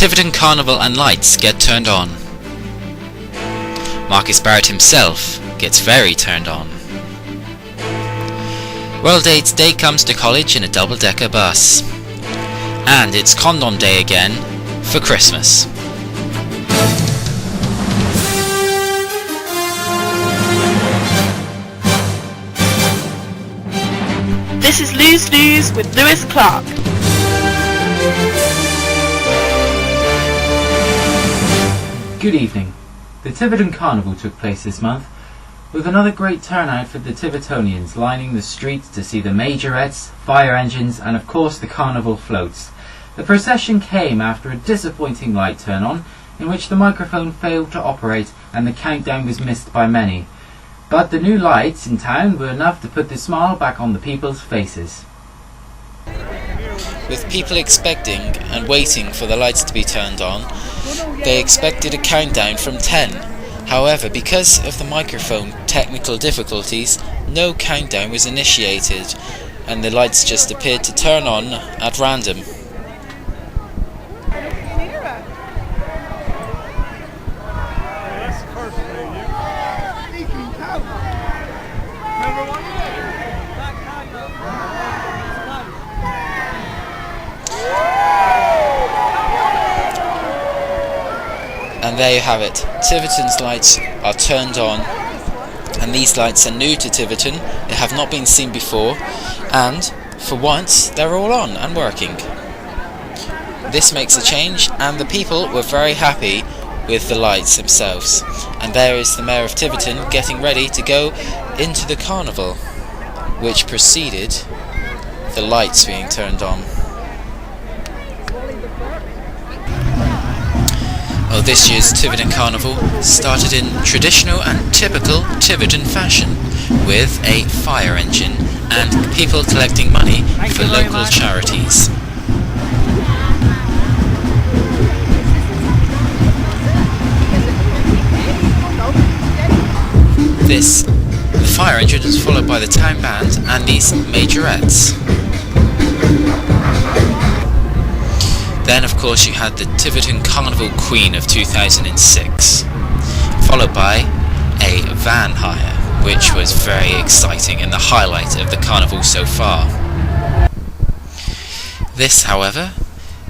Tiverton carnival and lights get turned on. Marcus Barret himself gets very turned on. Well, Date's day comes to college in a double-decker bus. And it's Condom Day again for Christmas. This is Lews with Lewis Clark. Good evening. The Tiverton Carnival took place this month, with another great turnout for the Tivertonians lining the streets to see the majorettes, fire engines and of course the carnival floats. The procession came after a disappointing light turn-on in which the microphone failed to operate and the countdown was missed by many. But the new lights in town were enough to put the smile back on the people's faces. With people expecting and waiting for the lights to be turned on, they expected a countdown from 10. However, because of the microphone technical difficulties, no countdown was initiated and the lights just appeared to turn on at random. And there you have it. Tiverton's lights are turned on, and these lights are new to Tiverton. They have not been seen before, and for once they're all on and working. This makes a change, and the people were very happy with the lights themselves. And there is the Mayor of Tiverton getting ready to go into the carnival, which preceded the lights being turned on. Well, this year's Tiverton Carnival started in traditional and typical Tiverton fashion, with a fire engine and people collecting money for local charities. The fire engine was followed by the town band and these majorettes. Then, of course, you had the Tiverton Carnival Queen of 2006, followed by a van hire, which was very exciting and the highlight of the carnival so far. This, however,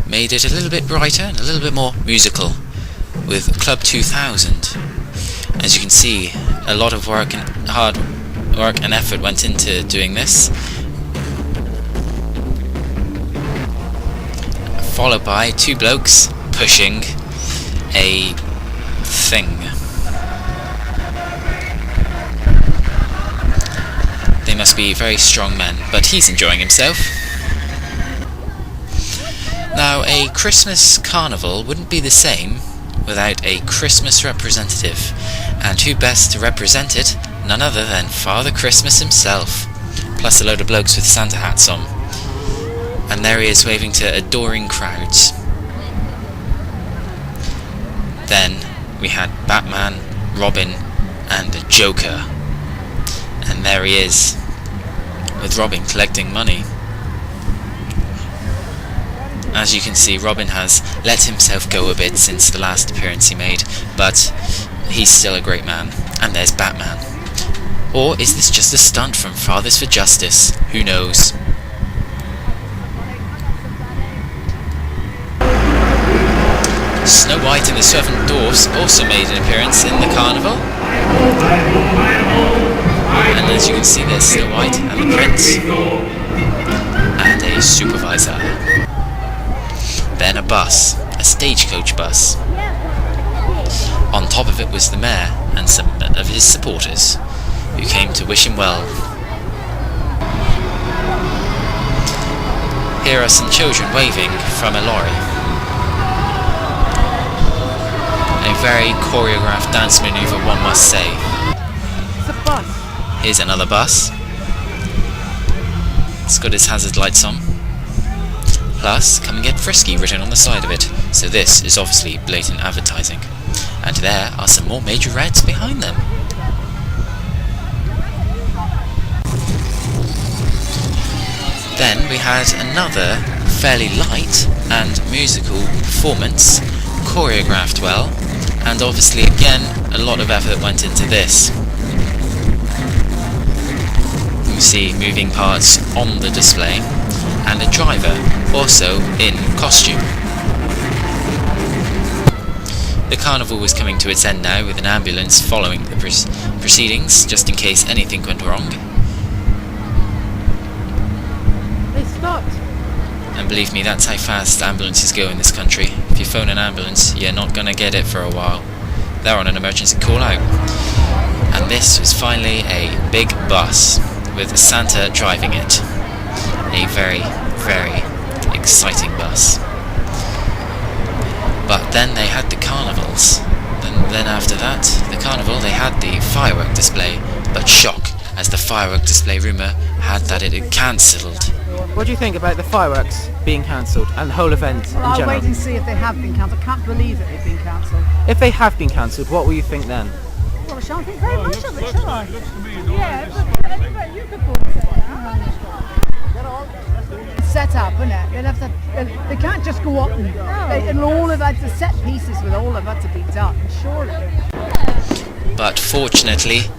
made it a little bit brighter and a little bit more musical, with Club 2000. As you can see, a lot of work and hard work and effort went into doing this. Followed by two blokes pushing a thing. They must be very strong men, but he's enjoying himself. Now, a Christmas carnival wouldn't be the same without a Christmas representative, and who best to represent it? None other than Father Christmas himself, plus a load of blokes with Santa hats on. And there he is waving to adoring crowds. Then we had Batman, Robin and the Joker. And there he is, with Robin collecting money. As you can see, Robin has let himself go a bit since the last appearance he made, but he's still a great man. And there's Batman. Or is this just a stunt from Fathers for Justice? Who knows? Snow White and the Seven Dwarfs also made an appearance in the carnival. And as you can see, there's Snow White and the Prince. And a supervisor. Then a bus, a stagecoach bus. On top of it was the mayor and some of his supporters, who came to wish him well. Here are some children waving from a lorry. A very choreographed dance maneuver, one must say. It's a bus. Here's another bus. It's got its hazard lights on. Plus, come and get frisky written on the side of it. So this is obviously blatant advertising. And there are some more majorettes behind them. Then we had another fairly light and musical performance, choreographed well, and obviously again a lot of effort went into this. You see moving parts on the display, and a driver also in costume. The carnival was coming to its end now, with an ambulance following the proceedings, just in case anything went wrong. They stopped. And believe me, that's how fast ambulances go in this country. If you phone an ambulance, you're not gonna get it for a while. They're on an emergency call out. And this was finally a big bus, with Santa driving it. A very, very exciting bus. But then they had the carnivals. Then after that, the carnival, they had the firework display. But shock, as the firework display rumour had that it had cancelled. What do you think about the fireworks being cancelled and the whole event in I'll general? wait and see if they have been cancelled. I can't believe that they've been cancelled. If they have been cancelled, what will you think then? Well, I shan't think very much of it, shall I? Yeah, you could go and say that. It's set up, isn't it? They'll have to, they can't just go up and all of that, the set pieces with all of that to be done, surely. But fortunately,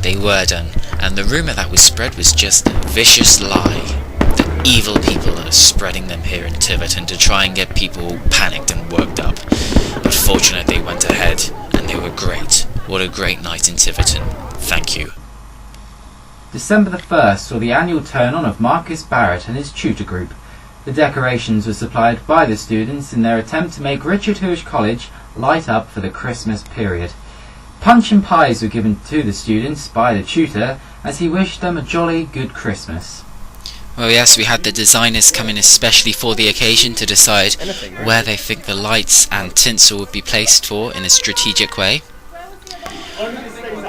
they were done, and the rumour that was spread was just a vicious lie. The evil people are spreading them here in Tiverton to try and get people panicked and worked up. But fortunately they went ahead, and they were great. What a great night in Tiverton. Thank you. December the 1st saw the annual turn-on of Marcus Barret and his tutor group. The decorations were supplied by the students in their attempt to make Richard Huish College light up for the Christmas period. Punch and pies were given to the students by the tutor as he wished them a jolly good Christmas. Well, yes, we had the designers come in especially for the occasion to decide where they think the lights and tinsel would be placed for in a strategic way.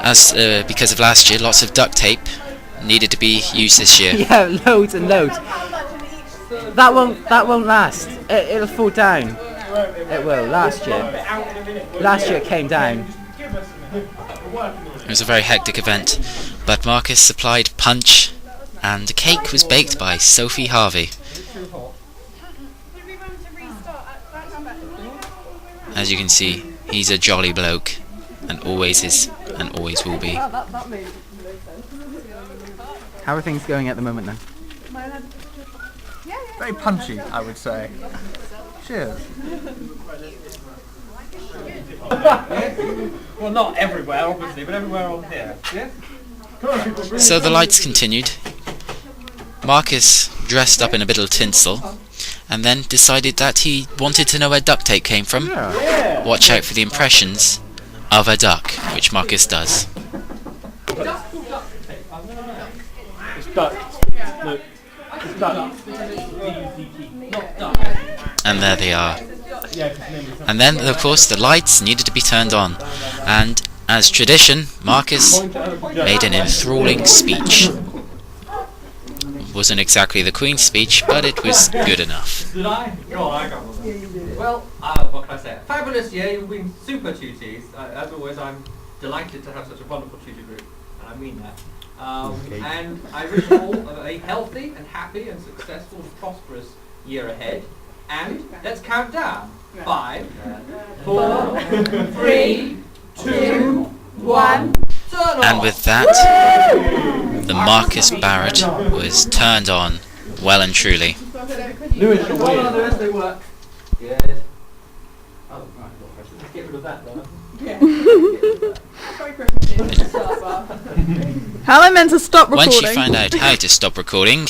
As because of last year, lots of duct tape needed to be used this year. Yeah, loads and loads. That won't last. It'll fall down. It will. Last year it came down. It was a very hectic event, but Marcus supplied punch, and the cake was baked by Sophie Harvey. As you can see, he's a jolly bloke, and always is, and always will be. How are things going at the moment then? Very punchy, I would say. Cheers. Well, not everywhere, obviously, but everywhere on here. Yeah? So the lights continued. Marcus dressed up in a bit of tinsel, and then decided that he wanted to know where duct tape came from. Yeah. Watch out for the impressions of a duck, which Marcus does. It's duck. No, it's duck. And there they are. And then, of course, the lights needed to be turned on, and as tradition, Marcus made an enthralling speech. It wasn't exactly the Queen's speech, but it was good enough. Did I? Go on, I got one. Well, what can I say? Fabulous year, you've been super tuties. As always, I'm delighted to have such a wonderful tutor group, and I mean that. And I wish you all a healthy and happy and successful and prosperous year ahead. And let's count down. 5, 4, 3, 2, 1. Turn on. And with that, the Marcus Barret was turned on, well and truly. Lewis, you're weird. Lewis, they work. Yes. Oh, right, let's get rid of that, though. How am I meant to stop recording? When she found out how to stop recording,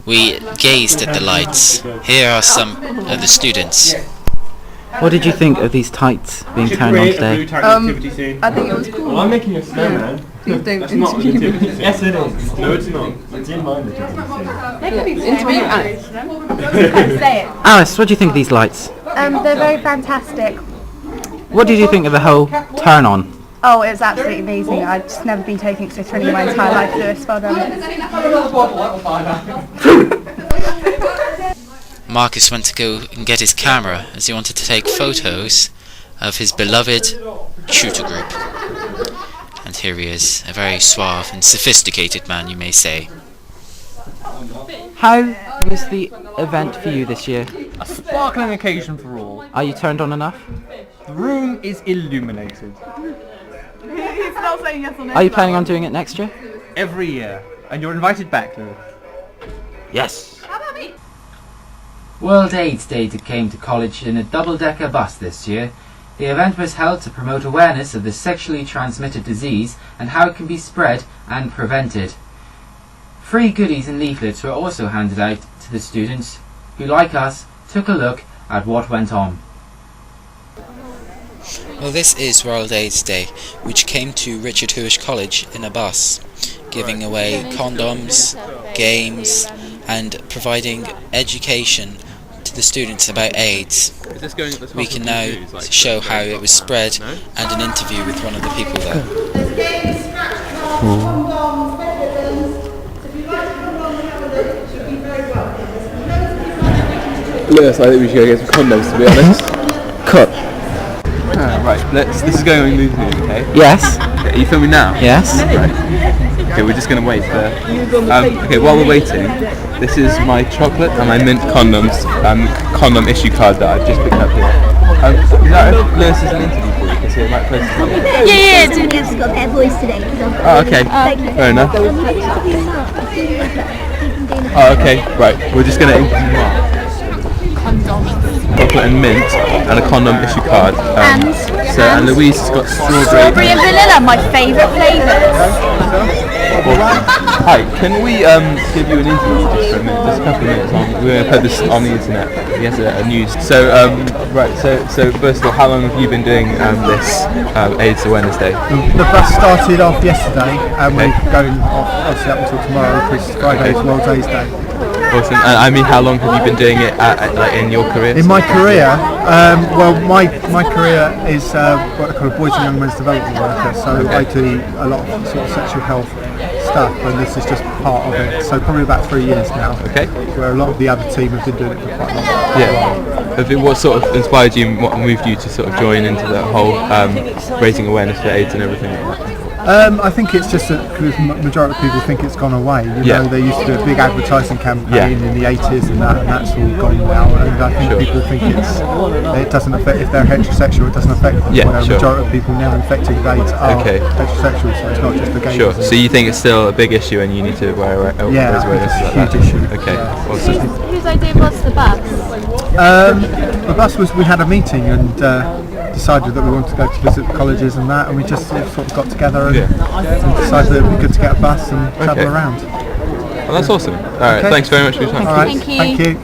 we gazed at the lights. Here are some of the students. What did you think of these tights being turned on today? I think it was cool. Well, I'm making a snowman. Please don't That's not interview the me. nativity. Yes, it is. No, it's not. It's in my nativity. Interview Alice. Say it. Alice, what do you think of these lights? They're very fantastic. What did you think of the whole turn on? Oh, it was absolutely amazing. I've just never been taken so thrilling in my entire life, Lewis. Well done. Marcus went to go and get his camera as he wanted to take photos of his beloved tutor group. And here he is, a very suave and sophisticated man, you may say. How How was the event for you this year? A sparkling occasion for all. Are you turned on enough? The room is illuminated. He's not saying yes or no. Are you planning on doing it next year? Every year. And you're invited back, Lou. Yes. How about me? World AIDS Day came to college in a double-decker bus this year. The event was held to promote awareness of the sexually transmitted disease and how it can be spread and prevented. Free goodies and leaflets were also handed out to the students who, like us, took a look at what went on. Well, this is World AIDS Day, which came to Richard Huish College in a bus, giving away condoms, games, and providing education to the students about AIDS. We can now show how it was spread and an interview with one of the people there. There's games, scratch cards, condoms, medicines. If you'd like to come along and have a look, it should be very welcome. Lewis, I think we should go get some condoms, to be honest. Cut. Right, this is going on Lews, okay? Yes. Okay, are you filming now? Yes. Right. Okay, we're just going to wait there. Okay, while we're waiting, this is my chocolate and my mint condoms condom issue card that I've just picked up here. Is that if Lewis is an interview for you? Because it might close to you. Yeah, it's got their voice today. Oh, okay. Fair enough. Oh, okay. Right. We're just going to interview Mark. Chocolate and mint and a condom issue card. And Louise has got Strawberry and vanilla, my favourite flavours. Hi, can we give you an interview just for a minute, just a couple of minutes we're going to put this on the internet. He has a news. So, so first of all, how long have you been doing this AIDS Awareness Day? The bus started off yesterday and we're going off obviously up until tomorrow, which is Friday's World AIDS Day. Awesome. And I mean, how long have you been doing it like in your career? In my career, well, my career is what I call a boys and young men's development worker. So I do a lot of sort of sexual health stuff, and this is just part of it. So probably about 3 years now. Okay. Where a lot of the other team have been doing it for quite a long time. Yeah. What sort of inspired you and what moved you to sort of join into the whole raising awareness for AIDS and everything like that? I think it's just that because majority of people think it's gone away. You know, they used to do a big advertising campaign in the 80s and that's all gone now. And I think people think it doesn't affect, if they're heterosexual, it doesn't affect them. Majority of people now infected with AIDS are heterosexual, so it's not just the gays. Sure. So you think it's still a big issue and you need to raise awareness it's like a huge issue. Okay. Awesome. Whose idea was the bus? The bus was, we had a meeting and decided that we wanted to go to visit colleges and that, and we just sort of got together and decided that it would be good to get a bus and travel around. Well, that's awesome. Alright, thanks very much for your time. Alright, thank you.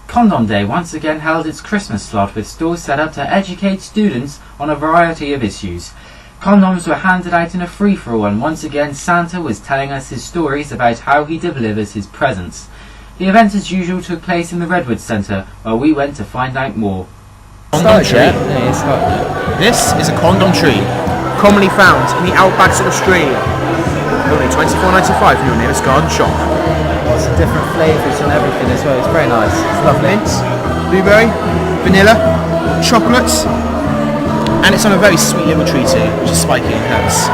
Condom Day once again held its Christmas slot with stalls set up to educate students on a variety of issues. Condoms were handed out in a free-for-all, and once again Santa was telling us his stories about how he delivers his presents. The event as usual took place in the Redwood Centre, where we went to find out more. Condom tree. This is a condom tree, commonly found in the outbacks of Australia. Only $24.95 from your nearest garden shop. It's different flavours and everything as well. It's very nice. It's lovely. Mint, blueberry, vanilla, chocolates, and it's on a very sweet little tree too, which is spiky and herbs.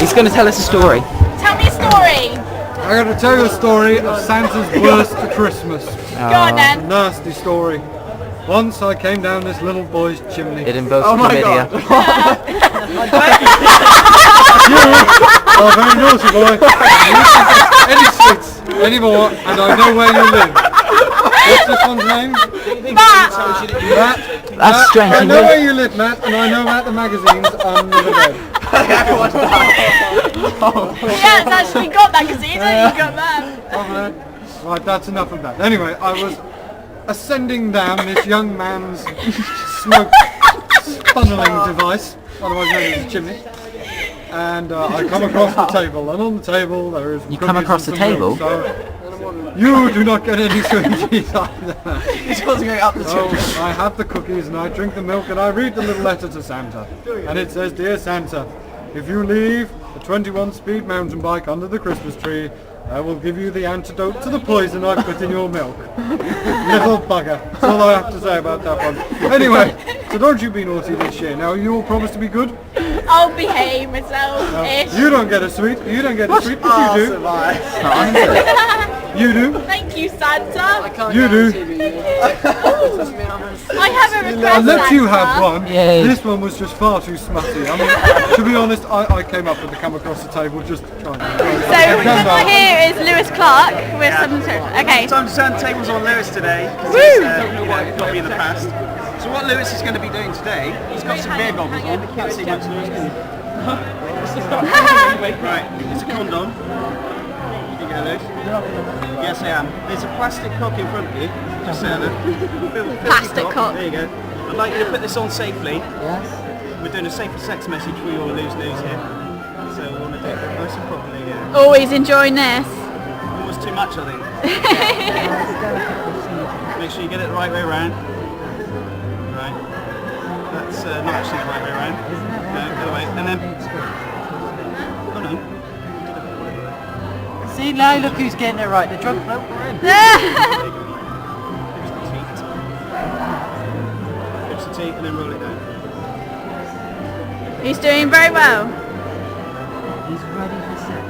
He's going to tell us a story. Tell me a story. I'm going to tell you a story of Santa's worst Christmas. Go on then. Nasty story. Once I came down this little boy's chimney. It involves chlamydia. You are a very naughty boy. You don't get any sweets anymore, and I know where you live. What's this one's name? Matt. That's strange. I know where you live, Matt, and I know about the magazines under the bed. Yeah, it's actually got magazines, you got that. Right, that's enough of that. Anyway, I was ascending down this young man's smoke funneling device, otherwise known as a chimney, and I come across the table, and on the table there is... You come across the table? You do not get any sweeties either. He's supposed to go up the chimney. So I have the cookies and I drink the milk and I read the little letter to Santa. And it says, "Dear Santa, if you leave a 21-speed mountain bike under the Christmas tree, I will give you the antidote to the poison I put in your milk. Little bugger. That's all I have to say about that one. Anyway, so don't you be naughty this year. Now, you all promise to be good? I'll behave myself. You don't get a sweet. You don't get a sweet, but you do. You do. Thank you, Santa. You do. I have a request, I'll let you Santa. have one. Yay. This one was just far too smutty. I mean, to be honest, I came up with the come across the table just trying to... So here is Lewis Clark with some... Okay. Time to turn tables on Lewis today. Woo! Not be in the past. So what Lewis is going to be doing today, he's got some beer goggles on. Can't see much Lewis, can you? Right, it's a condom. You go, Lewis. Yes, I am. There's a plastic cock in front of you. Just so that. Plastic cock. There you go. I'd like you to put this on safely. Yes. We're doing a safer sex message for your Lews here. So we want to do it nice and properly, yeah. Always enjoying this. Almost too much, I think. Make sure you get it the right way around. Right. That's not actually the right way around. No, the other way. And then... Oh no. See, now look who's getting it right. The drunk bloke we're in. Fix the teeth and then roll it down. He's doing very well. He's ready for sex.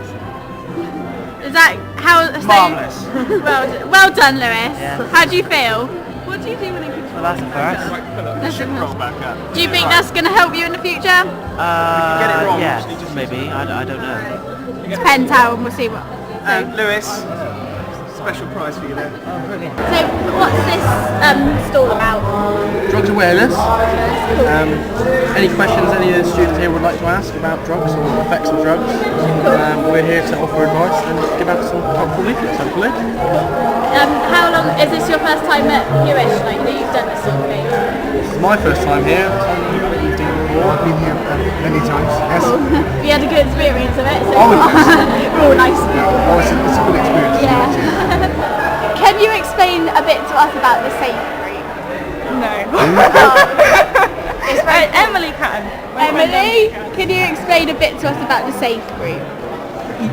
Is that how... So, marvellous. well done, Lewis. Yeah. How do you feel? What do you do when it comes Well, that's a first. Roll back up. Do you think that's going to help you in the future? Get it wrong, yeah, actually, just maybe. I don't know. Depends how, and we'll see what. Lewis, special prize for you there. Oh, brilliant. So, what's this stall about? Drugs awareness. Any questions any of the students here would like to ask about drugs or the effects of drugs? We're here to offer advice and give out some helpful leaflets, hopefully. How long is this your first time at Huish? Like that you've done this sort of thing? This is my first time here. I've been here many times, yes. We had a good experience of it. So Oh, we're all nice. Oh, it's a good experience. Yeah. Can you explain a bit to us about the safe group? No. Emily can. Emily, can you explain a bit to us about the safe group?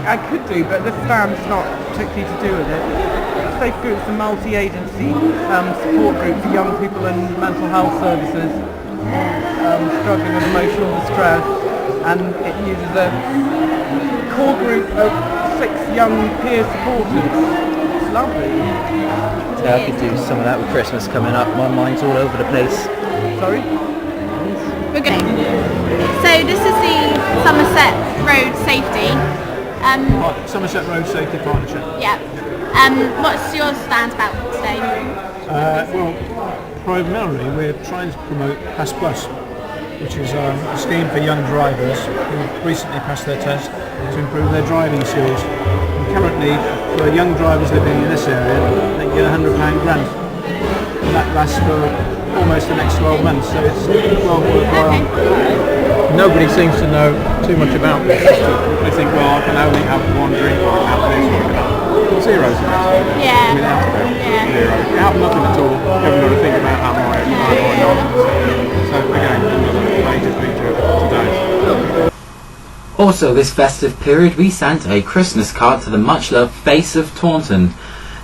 I could do, but the stand's not particularly to do with it. Safe Group's a multi-agency support group for young people in mental health services struggling with emotional distress, and it uses a core group of 6 young peer supporters. It's lovely. Yeah, I could do some of that with Christmas coming up. My mind's all over the place. Sorry? We're good. So this is the Somerset Road Safety. Somerset Road Safety Partnership. Yeah. What's your stand about today? Well, primarily we're trying to promote Pass Plus, which is a scheme for young drivers who recently passed their test to improve their driving skills. And currently, for young drivers living in this area, they get a £100 grant. And that lasts for almost the next 12 months, so it's well worthwhile. Nobody seems to know too much about this. They think, well, I can only have one drink or I have this or I can have zeros in it. Yeah. Without it, zero. You have nothing at all. You haven't got to think about am I or not. So again, another major feature today. Also this festive period we sent a Christmas card to the much loved face of Taunton.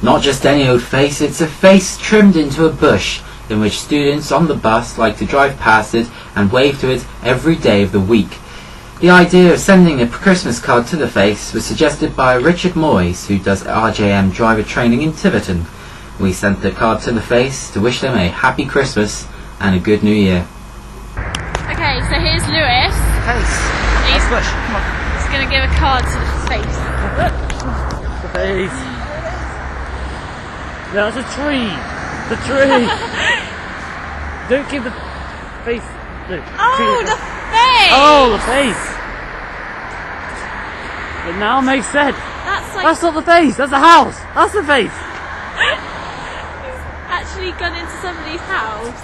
Not just any old face, it's a face trimmed into a bush, in which students on the bus like to drive past it and wave to it every day of the week. The idea of sending a Christmas card to the face was suggested by Richard Huish, who does RJM driver training in Tiverton. We sent the card to the face to wish them a happy Christmas and a good new year. Okay, so here's Lewis. He's going to give a card to the face. The face. That's a tree. The tree. Don't give the face. No, Oh, the face! Oh, the face. It now makes sense. That's not the face. That's the house. That's the face. He's actually gone into somebody's house.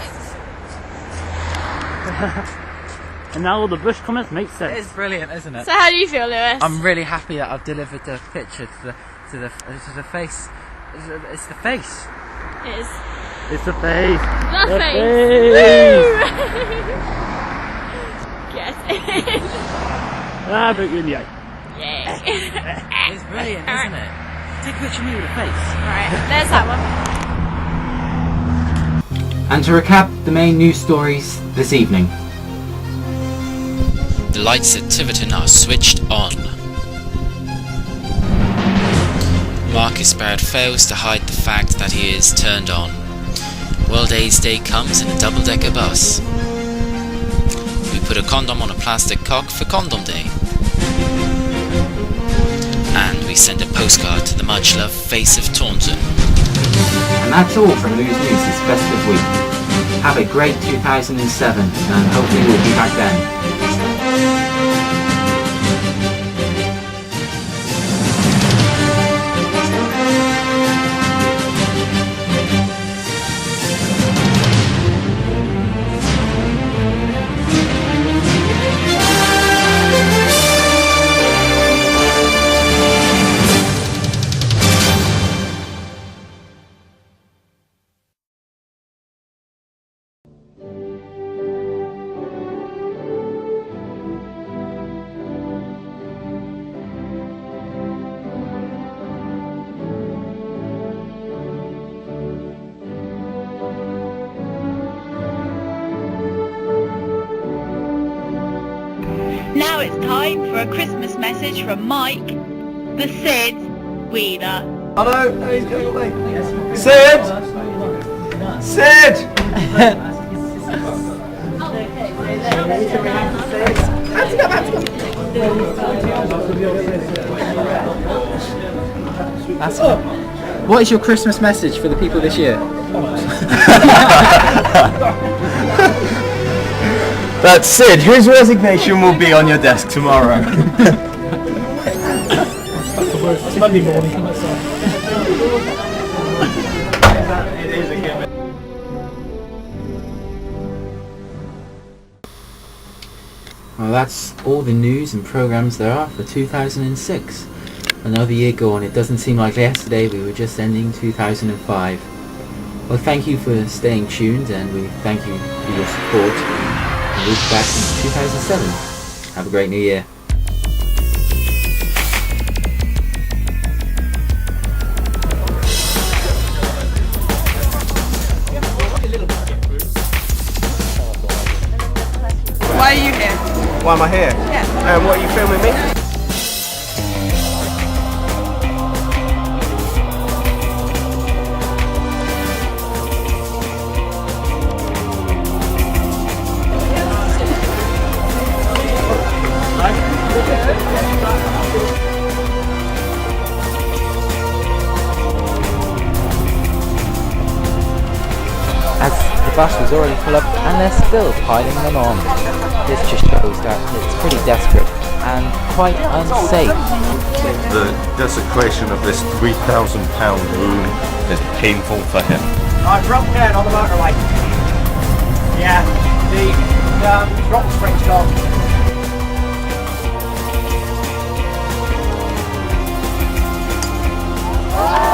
And now all the bush comments make sense. It's brilliant, isn't it? So how do you feel, Lewis? I'm really happy that I've delivered the picture to the face. It's the face. It is. It's the face. The face. Face. Yes. Ah, but in the eye. Yeah. It's brilliant, isn't it? Take a picture of me with a face. Right, there's that one. And to recap the main news stories this evening. The lights at Tiverton are switched on. Marcus Barret fails to hide the fact that he is turned on. World AIDS Day comes in a double-decker bus. We put a condom on a plastic cock for Condom Day. And we send a postcard to the much-loved face of Taunton. And that's all from Lews News this festive week. Have a great 2007 and hopefully we'll be back then. Now it's time for a Christmas message from Mike, the Sid Wheeler. Hello. He's going away. Sid. Sid. What is your Christmas message for the people this year? That's Sid, whose resignation will be on your desk tomorrow. It's Monday morning. Well, that's all the news and programmes there are for 2006. Another year gone. It doesn't seem like yesterday we were just ending 2005. Well, thank you for staying tuned and we thank you for your support. And we'll be back in 2007. Have a great new year. Why are you here? Why am I here? Yeah. What are you filming me? As the bus was already full up and they're still piling them on. This just shows that it's pretty desperate and quite unsafe. The desecration of this £3,000 room is painful for him. I broke down on the motorway. Yeah, the drop spring's gone. Oh!